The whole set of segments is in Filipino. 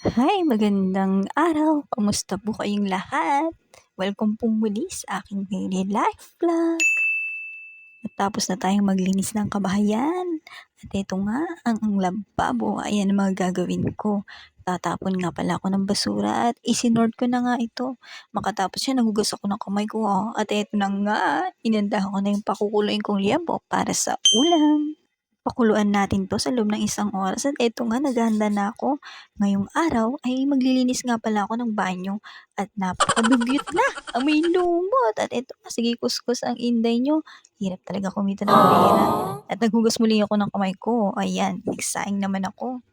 Hi, magandang araw. Kamusta po kayong lahat? Welcome po muli sa aking daily life vlog. Natapos na tayong maglinis ng kabahayan. At ito nga, ang lababo. Ayan ang mga gagawin ko. Tatapon nga pala ako ng basura at isinort ko na nga ito. Makatapos yan, nagugas ako ng kamay ko. Oh. At ito na nga, inandahan ko na yung pakukuluin kong liempo para sa ulam. Pakuluan natin 'to sa loob ng isang oras at eto nga naghahanda na ako. Ngayong araw ay maglilinis nga pala ako ng banyo at napakadugyot na, amoy lumot at eto nga sige kuskus ang inday niyo. Hirap talaga kumita ng pera at naghugas muli ako ng kamay ko. Ayan, nagsaing naman ako.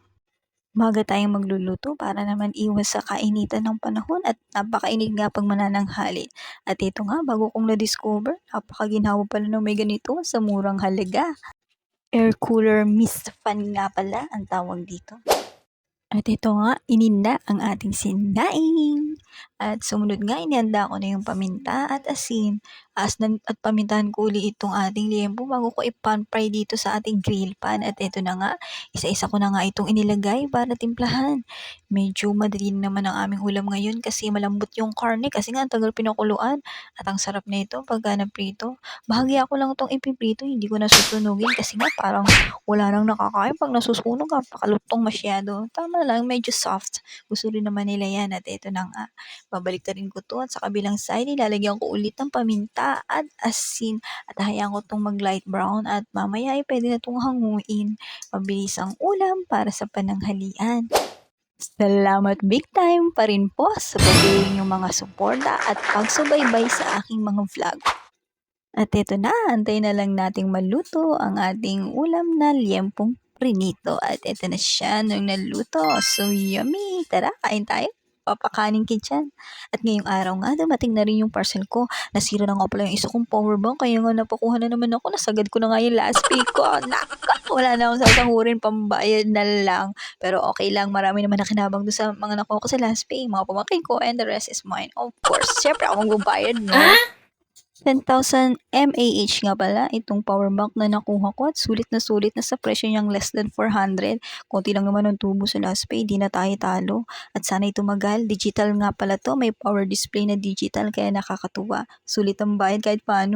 Maaga tayong magluluto para naman iwas sa kainitan ng panahon at napakainit nga 'pag manananghali. At ito nga bago kong na-discover, napakaginhawa pala ng may ganito sa murang halaga. Air cooler mist fan nga pala ang tawag dito. At ito nga, ininda ang ating sinaing. At sumunod nga, inihanda ko na yung paminta at asin. At pamintahan ko uli itong ating liempo bago ko i-pan fry dito sa ating grill pan. At ito na nga, isa-isa ko na nga itong inilagay para timplahan. Medyo madali naman ang aming ulam ngayon kasi malambot yung karne kasi nga ang tagal pinakuluan. At ang sarap na ito pagka naprito. Bahagya ko lang itong ipiprito, hindi ko na susunugin kasi nga parang wala nang nakakain 'pag nasusunog, napakalutong masyado. Tama lang, medyo soft. Gusto rin naman nila 'yan at eto na nga, babaliktarin ko 'to at sa kabilang side ilalagyan ko ulit ng paminta at asin at hahayaan ko 'tong mag-light brown at mamaya ay puwede na 'tong hanguin. Mabilis ang ulam para sa pananghalian. Salamat big time pa rin po sa patuloy niyong mga suporta at pagsubaybay sa aking mga vlog. At eto na, antayin na lang nating maluto ang ating ulam na liempong prinito. At eto na siya nung naluto. So yummy! Tara, kain tayo. Papakanin kita. At ngayong araw nga, dumating na rin yung parcel ko. Nasira na nga pala yung isa kong power bank. Kaya nga napakuha na naman ako. Nasagad ko na nga yung last pay ko. Naka, wala na akong sasahurin. Pambayad na lang. Pero okay lang. Marami naman nakinabang doon sa mga nakuha ko sa last pay. Mga pamangkin ko. And the rest is mine. Of course. Siyempre ako magbabayad, no? 10,000 mAh nga pala itong power bank na nakuha ko at sulit na sa presyo niyang less than 400. Konti lang naman ang tubo sa last pay, di na tayo talo. At sana'y tumagal, digital nga pala to, may power display na digital kaya nakakatuwa. Sulit ang bayad kahit paano.